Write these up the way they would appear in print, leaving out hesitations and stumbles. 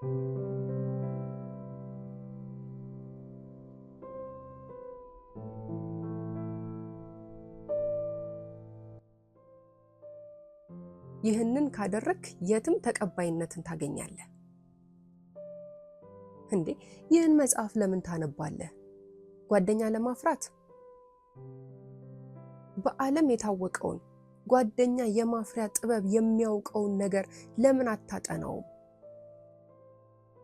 ይህንን ካደረክ የትም ተቀባይነትን ታገኛለህ። እንዴ ይህን መጽሐፍ ለምን ታነባለህ? ጓደኛ ለማፍራት? በዓለም የታወቀውን ጓደኛ የማፍሪያ ጥበብ የሚያውቀውን ነገር ለምን አታጠናውም?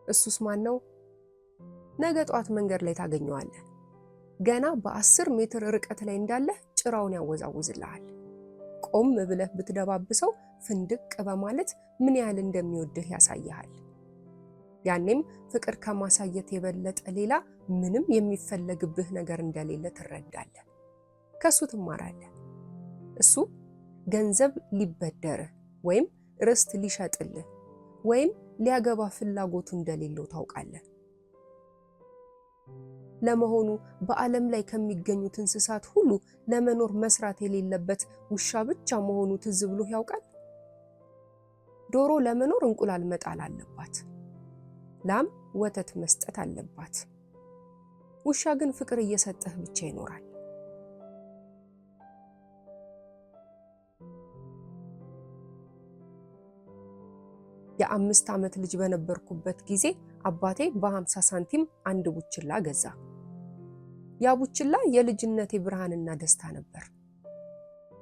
እሱስ ማን ነው? ነገ ጧት መንገድ ላይ ታገኘዋለህ። ገና በ10 ሜትር ርቀት ላይ እንዳለ ጭራውን ያወዛውዝልሃል። ቆም ብለህ ብትደባብሰው ፍንድቅ በማለት ምን ያህል እንደሚወድህ ያሳያል። ያኔም ፍቅር ከማሳየት የበለጠ ሌላ ምንም የሚፈለግብህ ነገር እንደሌለ ትረዳለህ። ከሱ ትማራለህ። እሱ ገንዘብ ሊበደርህ ወይም ርስት ሊሸጥልህ ወይም ሊያገባ ፍላጎቱ እንደሌለው ታውቃለህ። ለመሆኑ በዓለም ላይ ከሚገኙት እንስሳት ሁሉ ለመኖር መስራት የሌለበት ውሻ ብቻ መሆኑ ትዝ ብሎህ ያውቃል? ዶሮ ለመኖር እንቁላል መጣል አለባት። ላም ወተት መስጠት አለባት። ውሻ ግን ፍቅር እየሰጠህ ብቻ ይኖራል። የ5 ዓመት ልጅ በነበርኩበት ጊዜ አባቴ በ50 ሳንቲም አንድ ቡችላ ገዛ። ያ ቡችላ የልጅነቴ ብርሃንና ደስታ ነበር።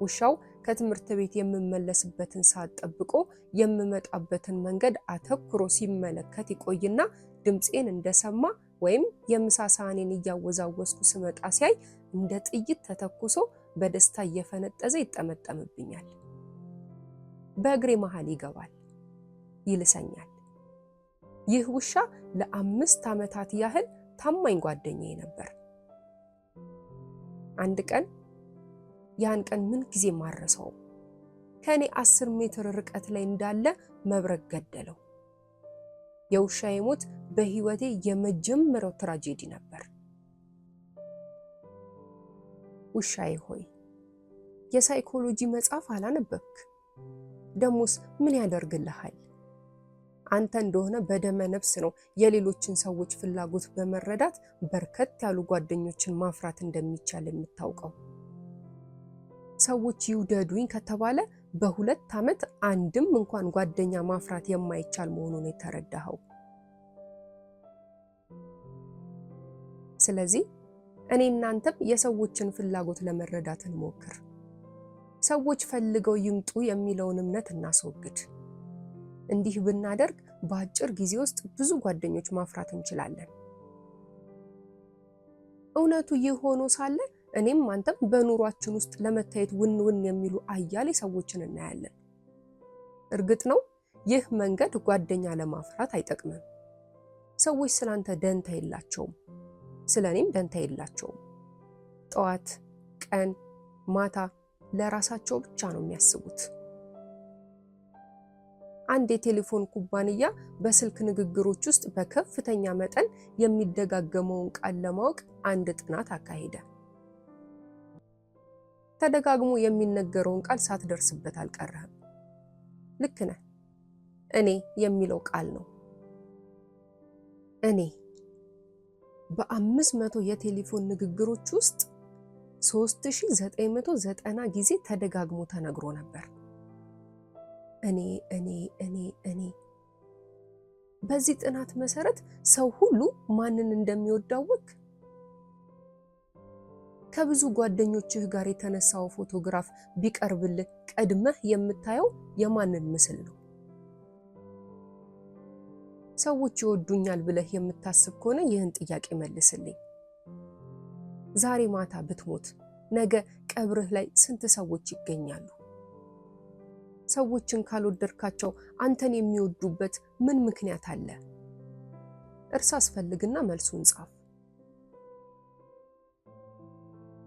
ውሻው ከትምህርት ቤት የምመለስበትን ሰዓት ጠብቆ የምመጣበትን መንገድ አተኩሮ ሲመለከት ይቆይና ድምጼን እንደሰማ ወይም የምሳ ሳህኔን እያወዛወስኩ ስመጣ ሲያይ እንደ ጥይት ተተኩሶ በደስታ እየፈነጠዘ ይጠመጠምብኛል። በእግሬ መሃል ይገባል፣ ይልሰኛል። ይህ ውሻ ለ5 ዓመታት ያህል ታማኝ ጓደኛዬ ነበር። አንድ ቀን ያን ቀን ምን ጊዜ ማረሰው ከኔ 10 ሜትር ርቀት ላይ እንዳለ መብረቅ ገደለው። የውሻዬ ሞት በህይወቴ የመጀመሪያው ትራጀዲ ነበር። ውሻዬ ሆይ የሳይኮሎጂ መጽሐፍ አላነበብክ? ደሞስ ምን ያደርግልሃል? አንተ እንደሆነ በደመ ነፍስ ነው የሌሎችን ሰዎች ፍላጎት በመረዳት በርከት ያሉ ጓደኞችን ማፍራት እንደሚቻል የምታውቀው። ሰዎች ይውደዱኝ ከተባለ በ2 ዓመት አንድም እንኳን ጓደኛ ማፍራት የማይቻል መሆኑን የተረዳኸው። ስለዚህ እኔ እናንተም የሰዎችን ፍላጎት ለመረዳት እንሞክር። ሰዎች ፈልገው ይምጡ የሚለውን እምነት እናስወግድ። እንዲህ ብናደርግ በአጭር ጊዜ ውስጥ ብዙ ጓደኞች ማፍራት እንችላለን። እውነቱ ይህ ሆኖ ሳለ እኔም አንተም በኑሯችን ውስጥ ለመታየት ውን የሚሉ አያሌ ሰዎችን እናያለን። እርግጥ ነው ይህ መንገድ ጓደኛ ለማፍራት አይጠቅምም። ሰዎች ስላንተ ደንታ የላቸውም፣ ስለኔም ደንታ የላቸውም። ጠዋት፣ ቀን፣ ማታ ለራሳቸው ብቻ ነው የሚያስቡት። አንድ የቴሌፎን ኩባንያ በስልክ ንግግሮች ውስጥ በከፍተኛ መጠን የሚደጋገመውን ቃል ለማወቅ አንድ ጥናት አካሄደ። ተደጋግሞ የሚነገረውን ቃል ሳትደርስበት አልቀረህም። ልክ ነህ። እኔ የሚለው ቃል ነው። እኔ በ500 የቴሌፎን ንግግሮች ውስጥ 3990 ጊዜ ተደጋግሞ ተነግሮ ነበር። እኔ እኔ እኔ እኔ። በዚህ ጥናት መሰረት ሰው ሁሉ ማንን እንደሚወዳውቅ ከብዙ ጓደኞችህ ጋር የተነሳው ፎቶግራፍ ቢቀርብልህ ቀድመህ የምታየው የማንን ምስል ነው? ሰዎች ይወዱኛል ብለህ የምታስብ ከሆነ ይህን ጥያቄ መልስልኝ። ዛሬ ማታ ብትሞት ነገ ቀብርህ ላይ ስንት ሰዎች ይገኛሉ? ሰዎችን ካልወደድካቸው አንተን የሚወዱበት ምን ምክንያት አለ? እርሳስ ፈልግና መልሱን ጻፍ።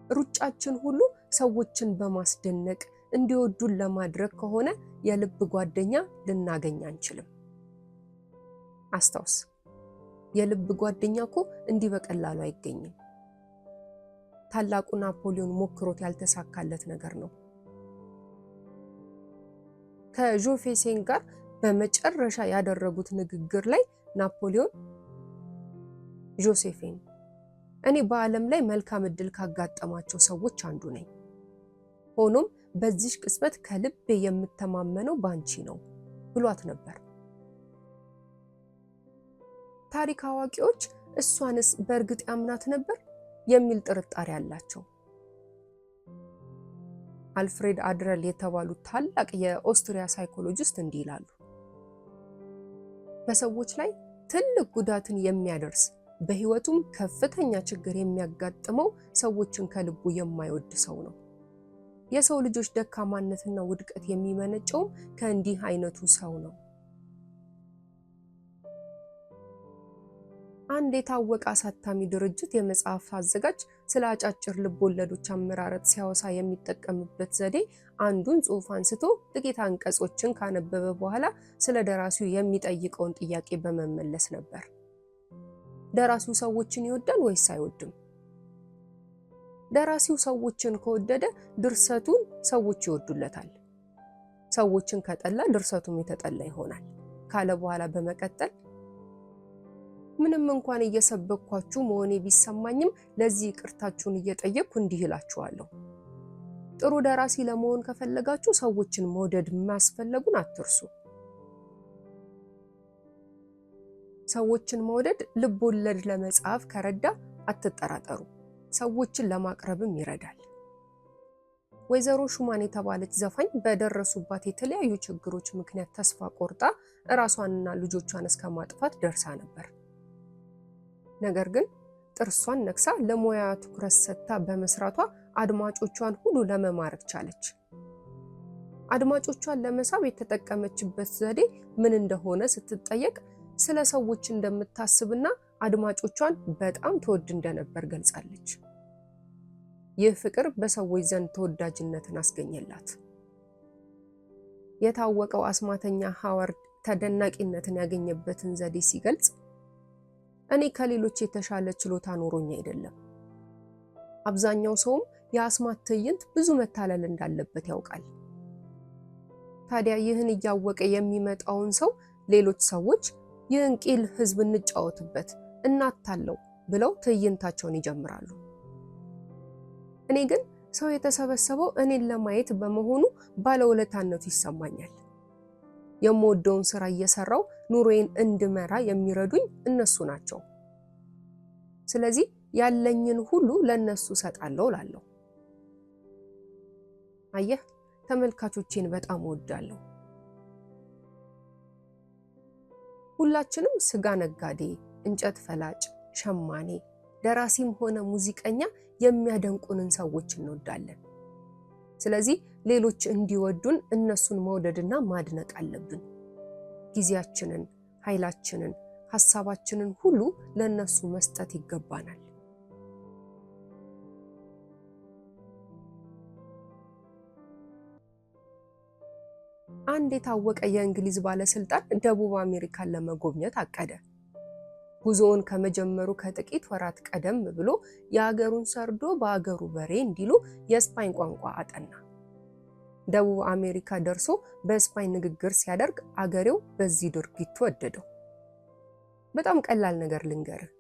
ሩጫችን ሁሉ ሰዎችን በማስደነቅ እንዲወዱን ለማድረግ ከሆነ የልብ ጓደኛ ልናገኝ አንችልም። አስታውስ፣ የልብ ጓደኛ እኮ እንዲህ በቀላሉ አይገኝም። ታላቁ ናፖሊዮን ሞክሮት ያልተሳካለት ነገር ነው። ከዦፌሴን ጋር በመጨረሻ ያደረጉት ንግግር ላይ ናፖሊዮን ጆሴፊን እኔ በዓለም ላይ መልካም ዕድል ካጋጠማቸው ሰዎች አንዱ ነኝ። ሆኖም በዚህ ቅጽበት ከልቤ የምተማመነው ባንቺ ነው ብሏት ነበር። ታሪክ አዋቂዎች እሷንስ በእርግጥ ያምናት ነበር የሚል ጥርጣሬ አላቸው። አልፍሬድ አድረል የተባሉ ታላቅ የኦስትሪያ ሳይኮሎጂስት እንዲህ ይላሉ። በሰዎች ላይ ትልቅ ጉዳትን የሚያደርስ በህይወቱም ከፍተኛ ችግር የሚያጋጥመው ሰዎችን ከልቡ የማይወድ ሰው ነው። የሰው ልጆች ደካማነትና ውድቀት የሚመነጨው ከእንዲህ አይነቱ ሰው ነው። አንድ የታወቀ አሳታሚ ድርጅት የመጽሐፍ አዘጋጅ ስለ አጫጭር ልቦለዶች አመራረጥ ሲያወሳ የሚጠቀምበት ዘዴ አንዱን ጽሑፍ አንስቶ ጥቂት አንቀጾችን ካነበበ በኋላ ስለ ደራሲው የሚጠይቀውን ጥያቄ በመመለስ ነበር። ደራሲው ሰዎችን ይወዳል ወይስ አይወድም? ደራሲው ሰዎችን ከወደደ ድርሰቱን ሰዎች ይወዱለታል። ሰዎችን ከጠላ ድርሰቱም የተጠላ ይሆናል ካለ በኋላ በመቀጠል ምንም እንኳን እየሰበኳችሁ መሆኔ ቢሰማኝም ለዚህ ይቅርታችሁን እየጠየቅኩ እንዲህ እላችኋለሁ። ጥሩ ደራሲ ለመሆን ከፈለጋችሁ ሰዎችን መውደድ ማስፈለጉን አትርሱ። ሰዎችን መውደድ ልብ ወለድ ለመጻፍ ከረዳ አትጠራጠሩ፣ ሰዎችን ለማቅረብም ይረዳል። ወይዘሮ ሹማን የተባለች ዘፋኝ በደረሱባት የተለያዩ ችግሮች ምክንያት ተስፋ ቆርጣ ራሷንና ልጆቿን እስከ ማጥፋት ደርሳ ነበር። ነገር ግን ጥርሷን ነክሳ ለሙያ ትኩረት ሰጥታ በመስራቷ አድማጮቿን ሁሉ ለመማረክ ቻለች። አድማጮቿን ለመሳብ የተጠቀመችበት ዘዴ ምን እንደሆነ ስትጠየቅ ስለ ሰዎች እንደምታስብና አድማጮቿን በጣም ትወድ እንደነበር ገልጻለች። ይህ ፍቅር በሰዎች ዘንድ ተወዳጅነትን አስገኘላት። የታወቀው አስማተኛ ሃዋርድ ተደናቂነትን ያገኘበትን ዘዴ ሲገልጽ እኔ ከሌሎች የተሻለ ችሎታ ኖሮኝ አይደለም። አብዛኛው ሰውም የአስማት ትዕይንት ብዙ መታለል እንዳለበት ያውቃል። ታዲያ ይህን እያወቀ የሚመጣውን ሰው ሌሎች ሰዎች ይህን ቂል ህዝብ እንጫወትበት እናታለው ብለው ትዕይንታቸውን ይጀምራሉ። እኔ ግን ሰው የተሰበሰበው እኔን ለማየት በመሆኑ ባለውለታነቱ ይሰማኛል። የምወደውን ስራ እየሰራው ኑሮዬን እንድመራ የሚረዱኝ እነሱ ናቸው። ስለዚህ ያለኝን ሁሉ ለነሱ ሰጣለሁ እላለሁ። አየህ፣ ተመልካቾቼን በጣም እወዳለሁ። ሁላችንም ስጋ ነጋዴ፣ እንጨት ፈላጭ፣ ሸማኔ፣ ደራሲም ሆነ ሙዚቀኛ የሚያደንቁንን ሰዎች እንወዳለን። ስለዚህ ሌሎች እንዲወዱን እነሱን መውደድና ማድነቅ አለብን። ጊዜያችንን፣ ኃይላችንን፣ ሐሳባችንን ሁሉ ለነሱ መስጠት ይገባናል። አንድ የታወቀ የእንግሊዝ ባለስልጣን ደቡብ አሜሪካን ለመጎብኘት አቀደ። ጉዞውን ከመጀመሩ ከጥቂት ወራት ቀደም ብሎ የአገሩን ሰርዶ በአገሩ በሬ እንዲሉ የስፓኝ ቋንቋ አጠና። ደቡብ አሜሪካ ደርሶ በስፓኝ ንግግር ሲያደርግ አገሬው በዚህ ድርጊቱ ወደደው። በጣም ቀላል ነገር ልንገርህ።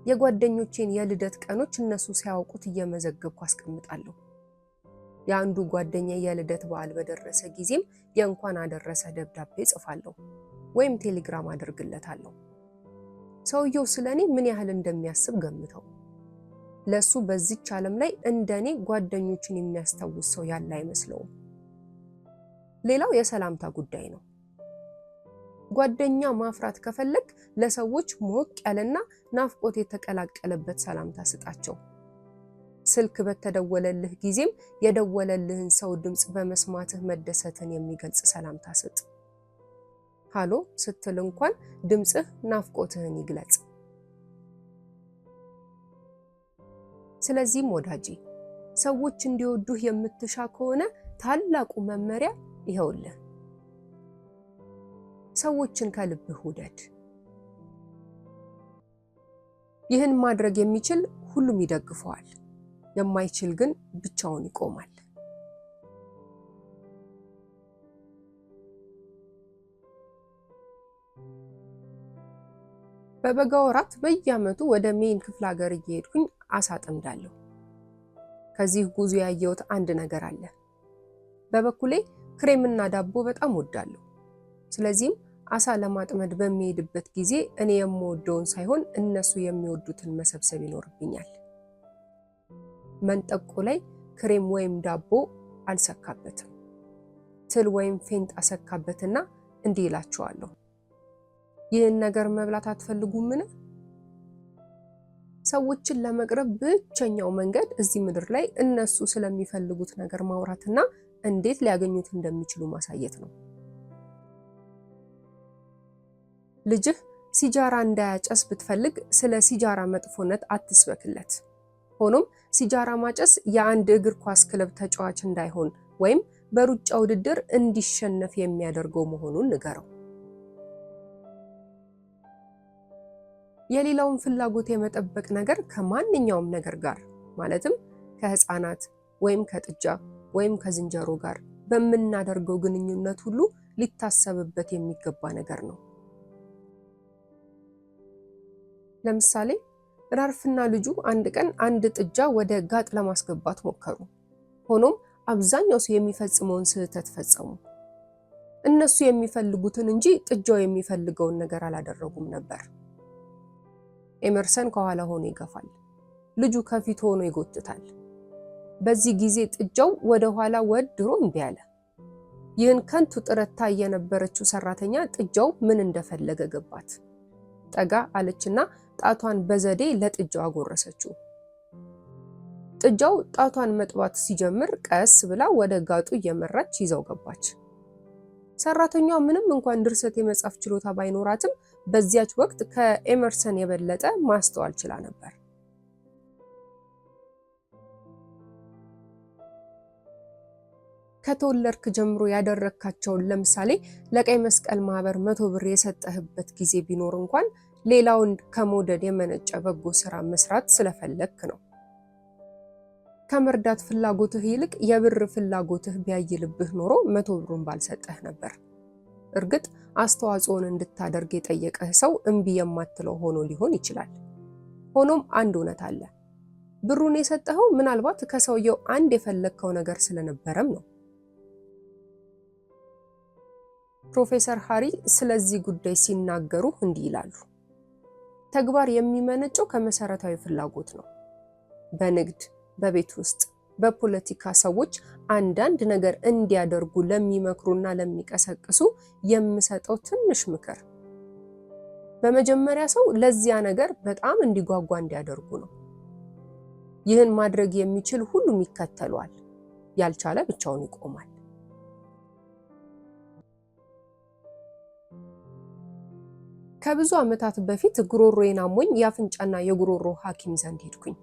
የጓደኞቼን የልደት ቀኖች እነሱ ሲያውቁት እየመዘገብኩ አስቀምጣለሁ። የአንዱ ጓደኛ የልደት በዓል በደረሰ ጊዜም የእንኳን አደረሰ ደብዳቤ ጽፋለሁ ወይም ቴሌግራም አድርግለታለሁ። ሰውየው ስለኔ ምን ያህል እንደሚያስብ ገምተው። ለሱ በዚች ዓለም ላይ እንደኔ ጓደኞችን የሚያስታውስ ሰው ያለ አይመስለውም። ሌላው የሰላምታ ጉዳይ ነው። ጓደኛ ማፍራት ከፈለክ ለሰዎች ሞቅ ያለና ናፍቆት የተቀላቀለበት ሰላምታ ስጣቸው። ስልክ በተደወለልህ ጊዜም የደወለልህን ሰው ድምጽ በመስማትህ መደሰትን የሚገልጽ ሰላምታ ስጥ። ሃሎ ስትል እንኳን ድምጽህ ናፍቆትህን ይግለጽ። ስለዚህም ወዳጄ፣ ሰዎች እንዲወዱህ የምትሻ ከሆነ ታላቁ መመሪያ ይኸውልህ፣ ሰዎችን ከልብህ ውደድ። ይህን ማድረግ የሚችል ሁሉም ይደግፈዋል፣ የማይችል ግን ብቻውን ይቆማል። በበጋ ወራት በየዓመቱ ወደ ሜን ክፍለ ሀገር እየሄድኩኝ አሳ አጠምዳለሁ። ከዚህ ጉዞ ያየሁት አንድ ነገር አለ። በበኩሌ ክሬምና ዳቦ በጣም ወዳለሁ። ስለዚህም አሳ ለማጥመድ በሚሄድበት ጊዜ እኔ የምወደውን ሳይሆን እነሱ የሚወዱትን መሰብሰብ ይኖርብኛል። መንጠቆ ላይ ክሬም ወይም ዳቦ አልሰካበትም። ትል ወይም ፌንጥ አሰካበትና እንዲህ እላቸዋለሁ፣ ይህን ነገር መብላት አትፈልጉምን? ሰዎችን ለመቅረብ ብቸኛው መንገድ እዚህ ምድር ላይ እነሱ ስለሚፈልጉት ነገር ማውራትና እንዴት ሊያገኙት እንደሚችሉ ማሳየት ነው። ልጅህ ሲጃራ እንዳያጨስ ብትፈልግ ስለ ሲጃራ መጥፎነት አትስበክለት። ሆኖም ሲጃራ ማጨስ የአንድ እግር ኳስ ክለብ ተጫዋች እንዳይሆን ወይም በሩጫ ውድድር እንዲሸነፍ የሚያደርገው መሆኑን ንገረው። የሌላውን ፍላጎት የመጠበቅ ነገር ከማንኛውም ነገር ጋር ማለትም ከህፃናት ወይም ከጥጃ ወይም ከዝንጀሮ ጋር በምናደርገው ግንኙነት ሁሉ ሊታሰብበት የሚገባ ነገር ነው። ለምሳሌ ራርፍና ልጁ አንድ ቀን አንድ ጥጃ ወደ ጋጥ ለማስገባት ሞከሩ። ሆኖም አብዛኛው ሰው የሚፈጽመውን ስህተት ፈጸሙ። እነሱ የሚፈልጉትን እንጂ ጥጃው የሚፈልገውን ነገር አላደረጉም ነበር። ኤመርሰን ከኋላ ሆኖ ይገፋል፣ ልጁ ከፊት ሆኖ ይጎትታል። በዚህ ጊዜ ጥጃው ወደ ኋላ ወድሮ እምቢ አለ። ይህን ከንቱ ጥረት ታይ የነበረችው ሰራተኛ ጥጃው ምን እንደፈለገ ገባት። ጠጋ አለችና ጣቷን በዘዴ ለጥጃው አጎረሰችው። ጥጃው ጣቷን መጥባት ሲጀምር ቀስ ብላ ወደ ጋጡ እየመራች ይዘው ገባች። ሰራተኛዋ ምንም እንኳን ድርሰት የመጻፍ ችሎታ ባይኖራትም በዚያች ወቅት ከኤመርሰን የበለጠ ማስተዋል ችላ ነበር። ከተወለድክ ጀምሮ ያደረካቸውን ለምሳሌ ለቀይ መስቀል ማህበር 100 ብር የሰጠህበት ጊዜ ቢኖር እንኳን ሌላውን ከመውደድ የመነጨ በጎ ስራ መስራት ስለፈለክ ነው። ከመርዳት ፍላጎትህ ይልቅ የብር ፍላጎትህ ቢያይልብህ ኖሮ 100 ብሩን ባልሰጠህ ነበር። እርግጥ አስተዋጽኦን እንድታደርግ የጠየቀህ ሰው እምቢ የማትለው ሆኖ ሊሆን ይችላል። ሆኖም አንድ እውነት አለ። ብሩን የሰጠኸው ምናልባት ከሰውየው አንድ የፈለከው ነገር ስለነበረም ነው። ፕሮፌሰር ሃሪ ስለዚህ ጉዳይ ሲናገሩ እንዲህ ይላሉ። ተግባር የሚመነጨው ከመሰረታዊ ፍላጎት ነው። በንግድ፣ በቤት ውስጥ፣ በፖለቲካ ሰዎች አንዳንድ ነገር እንዲያደርጉ ለሚመክሩና ለሚቀሰቅሱ የምሰጠው ትንሽ ምክር በመጀመሪያ ሰው ለዚያ ነገር በጣም እንዲጓጓ እንዲያደርጉ ነው። ይህን ማድረግ የሚችል ሁሉም ይከተለዋል፣ ያልቻለ ብቻውን ይቆማል። ከብዙ ዓመታት በፊት ጉሮሮዬን አሞኝ የአፍንጫና የጉሮሮ ሐኪም ዘንድ ሄድኩኝ።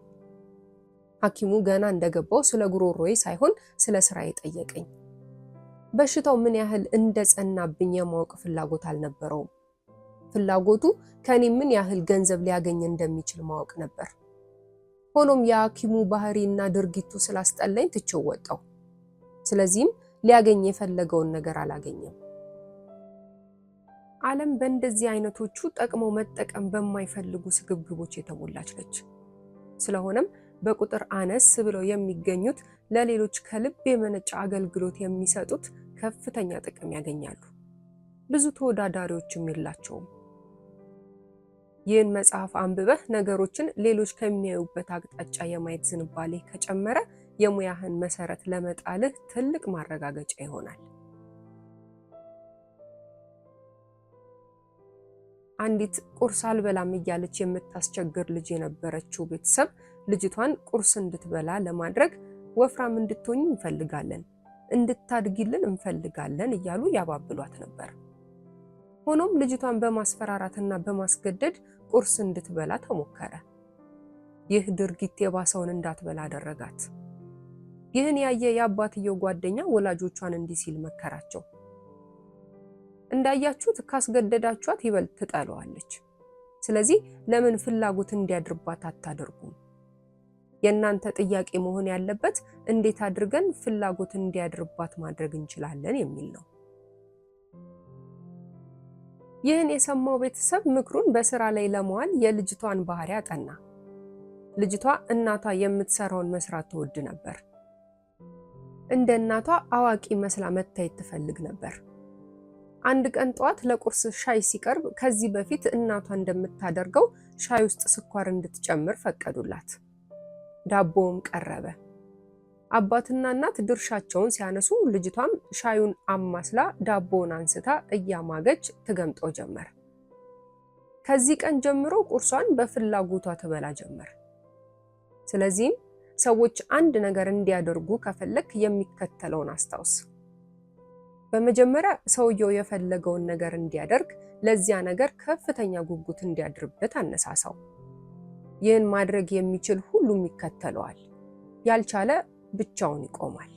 ሐኪሙ ገና እንደገባው ስለ ጉሮሮዬ ሳይሆን ስለ ስራዬ ጠየቀኝ። በሽታው ምን ያህል እንደጸናብኝ የማወቅ ፍላጎት አልነበረውም። ፍላጎቱ ከኔ ምን ያህል ገንዘብ ሊያገኝ እንደሚችል ማወቅ ነበር። ሆኖም የሐኪሙ ባህሪና ድርጊቱ ስላስጠላኝ ትቼው ወጣሁ። ስለዚህም ሊያገኝ የፈለገውን ነገር አላገኘም። ዓለም በእንደዚህ አይነቶቹ ጠቅመው መጠቀም በማይፈልጉ ስግብግቦች የተሞላች ነች። ስለሆነም በቁጥር አነስ ብለው የሚገኙት ለሌሎች ከልብ የመነጨ አገልግሎት የሚሰጡት ከፍተኛ ጥቅም ያገኛሉ። ብዙ ተወዳዳሪዎችም የላቸውም። ይህን መጽሐፍ አንብበህ ነገሮችን ሌሎች ከሚያዩበት አቅጣጫ የማየት ዝንባሌ ከጨመረ የሙያህን መሰረት ለመጣልህ ትልቅ ማረጋገጫ ይሆናል። አንዲት ቁርስ አልበላም እያለች የምታስቸግር ልጅ የነበረችው ቤተሰብ ልጅቷን ቁርስ እንድትበላ ለማድረግ ወፍራም እንድትሆኝ እንፈልጋለን፣ እንድታድጊልን እንፈልጋለን እያሉ ያባብሏት ነበር። ሆኖም ልጅቷን በማስፈራራትና በማስገደድ ቁርስ እንድትበላ ተሞከረ። ይህ ድርጊት የባሰውን እንዳትበላ አደረጋት። ይህን ያየ የአባትየው ጓደኛ ወላጆቿን እንዲህ ሲል መከራቸው። እንዳያችሁት ካስገደዳችኋት ይበልጥ ትጠለዋለች። ስለዚህ ለምን ፍላጎት እንዲያድርባት አታደርጉም? የእናንተ ጥያቄ መሆን ያለበት እንዴት አድርገን ፍላጎት እንዲያድርባት ማድረግ እንችላለን የሚል ነው። ይህን የሰማው ቤተሰብ ምክሩን በስራ ላይ ለማዋል የልጅቷን ባህሪ አጠና። ልጅቷ እናቷ የምትሰራውን መስራት ትወድ ነበር። እንደ እናቷ አዋቂ መስላ መታየት ትፈልግ ነበር። አንድ ቀን ጠዋት ለቁርስ ሻይ ሲቀርብ ከዚህ በፊት እናቷ እንደምታደርገው ሻይ ውስጥ ስኳር እንድትጨምር ፈቀዱላት። ዳቦም ቀረበ። አባትና እናት ድርሻቸውን ሲያነሱ ልጅቷም ሻዩን አማስላ ዳቦውን አንስታ እያማገች ትገምጠው ጀመር። ከዚህ ቀን ጀምሮ ቁርሷን በፍላጎቷ ትበላ ጀመር። ስለዚህም ሰዎች አንድ ነገር እንዲያደርጉ ከፈለክ የሚከተለውን አስታውስ። በመጀመሪያ ሰውየው የፈለገውን ነገር እንዲያደርግ ለዚያ ነገር ከፍተኛ ጉጉት እንዲያድርበት አነሳሳው። ይህን ማድረግ የሚችል ሁሉም ይከተለዋል፣ ያልቻለ ብቻውን ይቆማል።